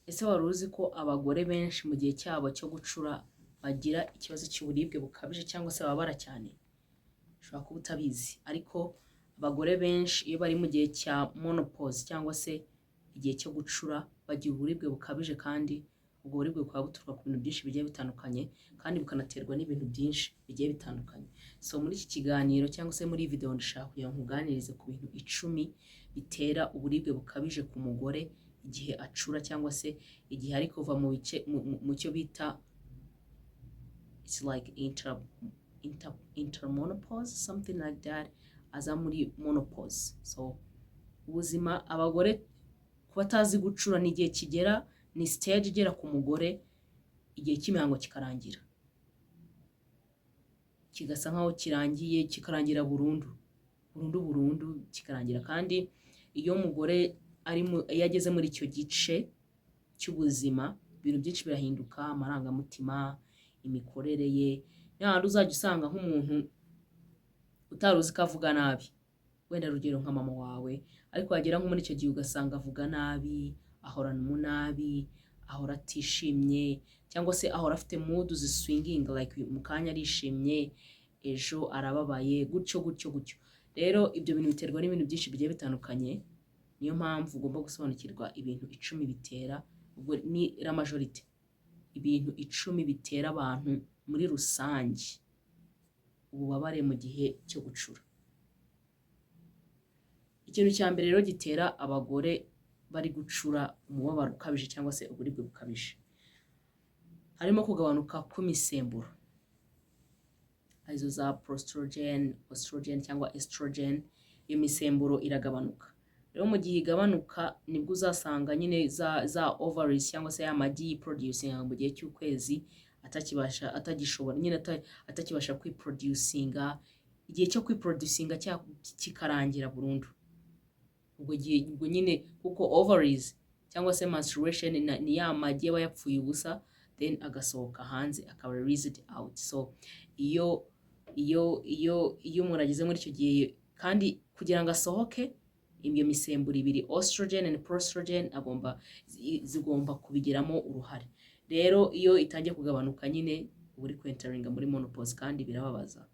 Ese wari uzi ko abagore benshi mu gihe cyabo cyo gucura bagira ikibazo cy'uburibwe bukabije cyangwa se bababara cyane? Ushobora kuba utabizi, ariko abagore benshi iyo bari mu gihe cya menopause cyangwa se igihe cyo gucura bagira uburibwe bukabije, kandi ubwo buribwe bukaba buturuka ku bintu byinshi bigiye bitandukanye kandi bukanaterwa n'ibintu byinshi bigiye bitandukanye. So muri iki kiganiro cyangwa se muri iyi video ndashaka kugira ngo nkuganirize ku bintu 10 bitera uburibwe bukabije ku mugore igihe acura cyangwa se igihe ari kuva mu cyo bita it's like intermenopause, something like that, aza muri menopause. So ubuzima abagore kuba atazi gucura ni igihe kigera, ni stage igera ku mugore igihe cy'imihango kikarangira, kigasa nkaho kirangiye, kikarangira burundu kikarangira. Kandi iyo umugore iyo ageze muri icyo gice cy'ubuzima ibintu byinshi birahinduka, amarangamutima, imikorere ye. N'ahandi uzajya usanga nk'umuntu utari uzi ko avuga nabi, wenda rugero nka mama wawe, ariko wagera nko muri icyo gihe ugasanga avuga nabi, ahorana umunabi, ahora atishimye, cyangwa se ahora afite mood swinging, like mu kanya arishimye, ejo arababaye, gutyo. Rero ibyo bintu biterwa n'ibintu byinshi bigiye bitandukanye. Niyo mpamvu ugomba gusobanukirwa ibintu 10 bitera, ubwo ni la majorite, ibintu 10 bitera abantu muri rusange ububabare mu gihe cyo gucura. Ikintu cya mbere rero gitera abagore bari gucura umubabaro ukabije cyangwa se uburibwe bukabije, harimo kugabanuka kw'imisemburo arizo za estrogen cyangwa estrogen. Iyo misemburo iragabanuka. Rero mu gihe igabanuka nibwo uzasanga nyine za ovaries cyangwa se amagi producing mu gihe cy'ukwezi atakibasha kwiproducinga, igihe cyo kwiproducinga kikarangira burundu. Ubwo nyine kuko ovaries cyangwa se menstruation ni ya magi aba yapfuye ubusa, then agasohoka hanze akaba released out. So iyo umuntu ageze muri icyo gihe, kandi kugira ngo asohoke, iyo misemburo ibiri estrogen and proestrogen zigomba kubigiramo uruhare. Rero iyo itangiye kugabanuka nyine uri kwenteringa muri menopause, kandi birababaza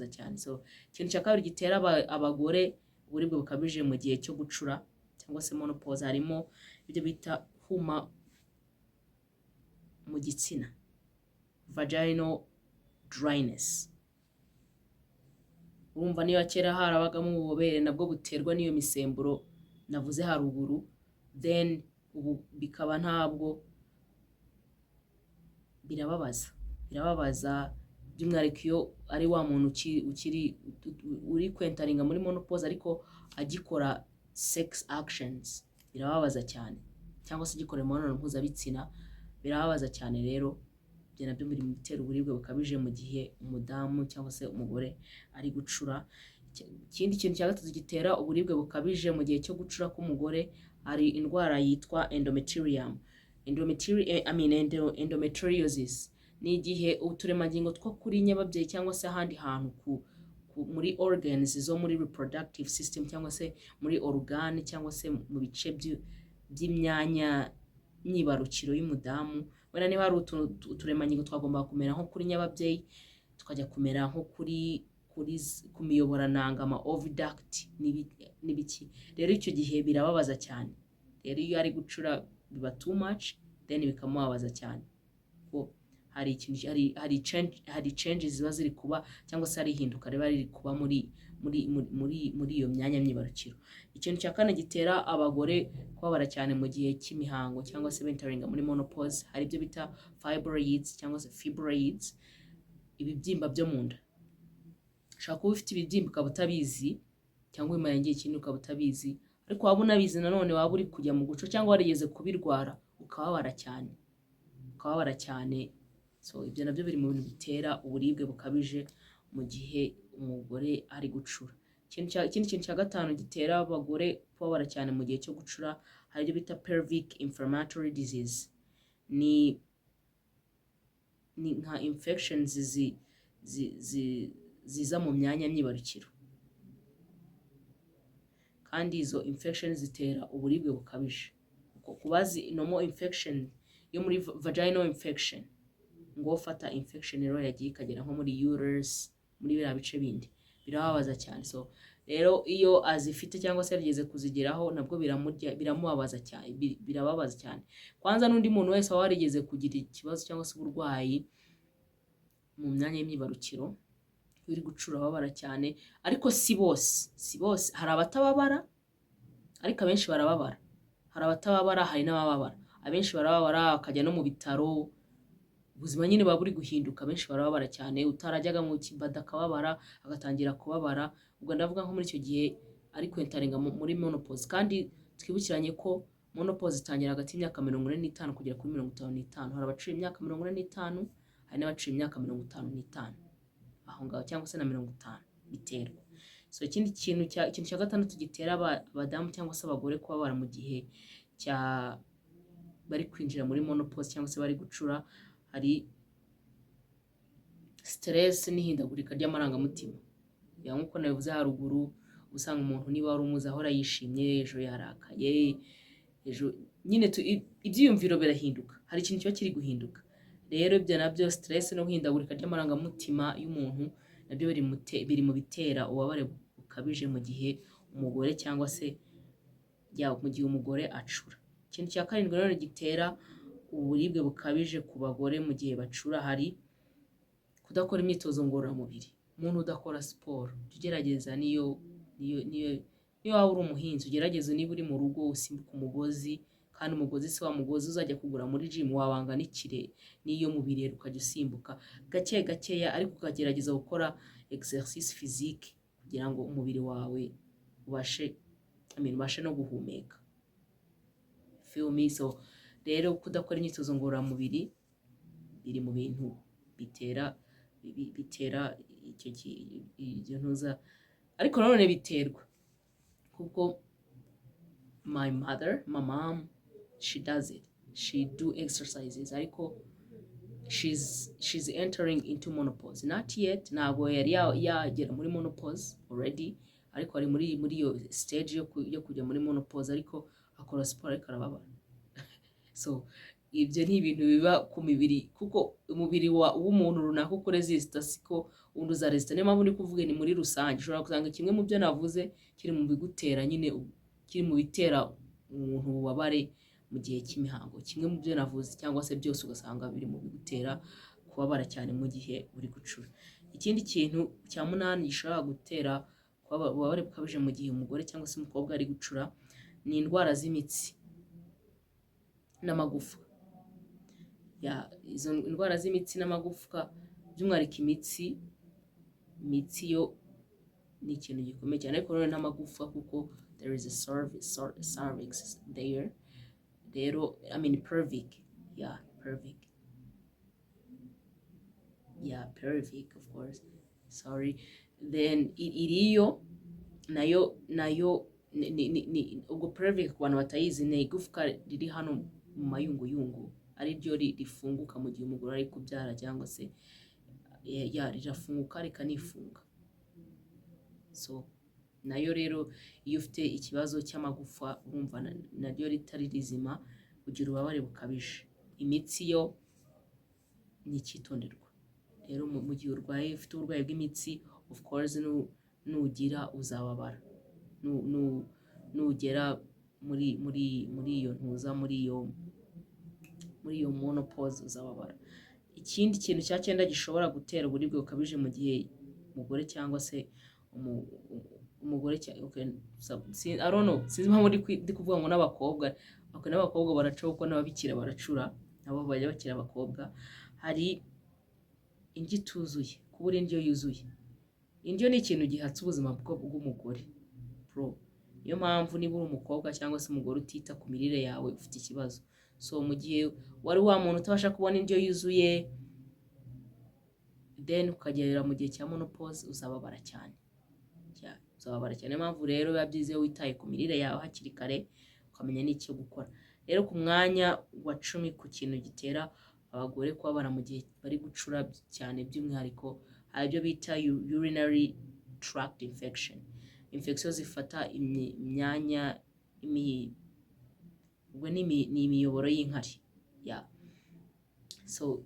cyane. So ikintu cya kabiri gitera abagore uburibwe bukabije mu gihe cyo gucura cyangwa se menopause, harimo ibyo bita huma mu gitsina, vaginal dryness. Urumva niyo kera harabagamo ububobere, nabwo buterwa n'iyo misemburo navuze haruguru, then ubu bikaba ntabwo. Birababaza by'umwihariko iyo ari wa muntu uri kwentaringa muri menopause ariko agikora sex actions, birababaza cyane, cyangwa se agikora imibonano mpuzabitsina, birababaza cyane. Rero ibyo nabyo biri mu bitera uburibwe bukabije mu gihe umudamu cyangwa se umugore ari gucura. Ikindi kintu cya gatatu gitera uburibwe bukabije mu gihe cyo gucura k'umugore, hari indwara yitwa endometriosis. Ni igihe uturemangingo two kuri nyababyeyi cyangwa se ahandi hantu muri organs zo muri reproductive system cyangwa se muri organe cyangwa se mu bice by'imyanya myibarukiro y'umudamu, wenda niba hari uturemangingo twagomba kumera nko kuri nyababyeyi, tukajya kumera nko ku miyoborananga, ama oviduct n'ibiki. Rero icyo gihe birababaza cyane. Rero iyo ari gucura biba too much, then bikamubabaza cyane. Hari changes ziba ziri kuba, cyangwa se hari ihinduka riba riri kuba muri iyo myanya myibarukiro. Ikintu cya kane gitera abagore kubabara cyane mu gihe cy'imihango cyangwa se entering muri menopause, hari ibyo bita fibroids cyangwa se fibroids, ibibyimba byo mu nda. Ushobora kuba ufite ibibyimba ukaba utabizi, cyangwa imayenge ikintu ukaba utabizi, ariko waba unabizi nanone waba uri kujya mu guco cyangwa warigeze kubirwara ukababara cyane. So ibyo nabyo biri mu bintu bitera uburibwe bukabije mu gihe umugore ari gucura. Ikindi kintu cya gatanu gitera abagore kubabara cyane mu gihe cyo gucura, hari ibyo bita pelvic inflammatory disease. Ni nka infections ziza mu myanya myibarukiro, kandi izo infections zitera uburibwe bukabije. kubazi normal infection yo muri vaginal infection, ngo fata infection rero yagiye ikagera nko muri uterus, muri biriya bice bindi, birababaza cyane. So rero iyo azifite cyangwa se yarigeze kuzigeraho nabwo biramubabaza cyane, birababaza cyane. Kwanza n'undi muntu wese waba warigeze kugira ikibazo cyangwa se uburwayi mu myanya y'imyibarukiro, uri gucura babara cyane, ariko si bose. Hari abatababara ariko abenshi barababara, hari abatababara hari n'abababara, abenshi barababara bakajya no mu bitaro, ubuzima nyine buba buri guhinduka, abenshi barababara cyane, utarajyaga mu kibada akababara agatangira kubabara. Ubwo ndavuga nko muri icyo gihe ari kwentaringa muri menopause, kandi twibukiranye ko menopause itangira hagati y'imyaka 45 kugera kuri 55. Hari abaciye imyaka 45, hari n'abaciye imyaka 55 aho ngaho, cyangwa se na 50 biterwa. So ikindi kintu cya gatandatu gitera abadamu cyangwa se abagore kubabara mu gihe bari kwinjira muri menopause cyangwa se bari gucura, hari stress n'ihindagurika ry'amarangamutima. Nk'uko nabivuze haruguru, usanga umuntu niba wari umuzi ahora yishimye, ejo yarakaye, ejo nyine ibyiyumviro birahinduka, hari ikintu kiba kiri guhinduka. Rero ibyo nabyo stress no guhindagurika ry'amarangamutima y'umuntu nabyo biri mu bitera ububabare bukabije mu gihe umugore cyangwa se mu gihe umugore acura. Ikintu cya karindwi rero gitera uburibwe bukabije ku bagore mu gihe bacura, hari kudakora imyitozo ngororamubiri. Umuntu udakora siporo, ugerageza niyo waba uri umuhinzi, ugerageza niba uri mu rugo usimbuka umugozi, kandi umugozi si wa mugozi uzajya kugura muri gym wabanga n'ikire n'iyo mu birere ukajya usimbuka gakeya, ariko ukagerageza gukora exercice physique kugira ngo umubiri wawe ubashe no guhumeka. Feel me? So rero kudakora imyitozo ngororamubiri biri mu bintu bitera icyo ntuza, ariko nanone biterwa kuko my mom, she does it, she do exercises, ariko she's entering into menopause, not yet, ntabwo yari yagera muri menopause already, ariko ari muri iyo stage yo kujya muri menopause, ariko akora siporo ariko arababara. So ibyo ni ibintu biba ku mibiri, kuko umubiri w'umuntu runaka uko resista siko undi uzaresista. Niyo mpamvu ndi kuvuga ni muri rusange, ushobora gusanga kimwe mu byo navuze kiri mu bigutera nyine, kiri mu bitera umuntu ububabare mu gihe cy'imihango, kimwe mu byo navuze, cyangwa se byose ugasanga biri mu bigutera kubabara cyane mu gihe uri gucura. Ikindi kintu cya 8 gishobora gutera ububabare bukabije mu gihe umugore cyangwa se umukobwa ari gucura ni indwara z'imitsi n'amagufwa. Izo indwara z'imitsi n'amagufwa, by'umwihariko imitsi yo ni ikintu gikomeye cyane, ariko rero n'amagufwa kuko there is a cervix there. Rero pelvic, pelvic of course, sorry. Then iriyo nayo ubwo pelvic ku bantu batayizi ni igufwa riri hano mu mayunguyungu, ari ryo rifunguka mu gihe umugore ari kubyara, cyangwa se rirafunguka rikanifunga. So nayo rero iyo ufite ikibazo cy'amagufa urumva naryo ritari rizima, ugira ububabare bukabije. Imitsi yo ni icyitonderwa. Rero mu gihe urwaye ufite uburwayi bw'imitsi, of course nugira uzababara, nugera muri iyo ntuza, muri iyo menopause uzababara. Ikindi kintu cya 9 gishobora gutera uburibwe bukabije mu gihe umugore cyangwa se umugore I don't know, sinzi mpamvu ndi kuvuga ngo n'abakobwa baraca, kuko n'ababikira baracura, nabo bajya bakira abakobwa. Hari indyo ituzuye, kubura indyo yuzuye. Indyo ni ikintu gihatse ubuzima bw'umugore bro. Niyo mpamvu niba uri umukobwa cyangwa se umugore utita ku mirire yawe ufite ikibazo. So mu gihe wari wa muntu utabasha kubona indyo yuzuye, then ukagerera mu gihe cya menopause, uzababara cyane. Niyo mpamvu rero biba byiza iyo witaye ku mirire yawe hakiri kare, ukamenya n'icyo gukora. Rero ku mwanya wa 10 ku kintu gitera abagore kubabara mu gihe bari gucura cyane, by'umwihariko hari ibyo bita urinary tract infection zifata imyanya ubwo ni imiyoboro y'inkari so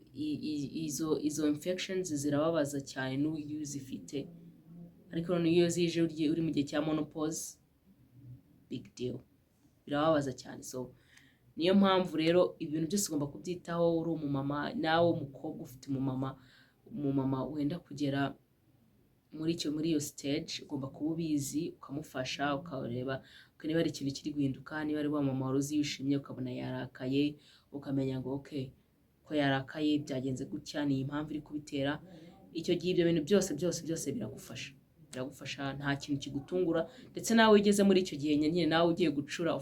izo infections zirababaza cyane n'iyo uzifite, ariko noneho iyo zije uri mu gihe cya menopause big deal, birababaza cyane. So niyo mpamvu rero ibintu byose ugomba kubyitaho uri umumama, nawe umukobwa ufite umumama wenda kugera muri iyo stage, ugomba kuba ubizi ukamufasha, ukareba niba ari ikintu kiri guhinduka, niba ari wa mama wari uzi yishimye ukabona yarakaye, ukamenya ngo okay, ko yarakaye byagenze gutya, ni impamvu iri kubitera. Icyo gihe ibyo bintu byose biragufasha, nta kintu kigutungura, ndetse nawe ugeze muri icyo gihe nyine nawe ugiye gucura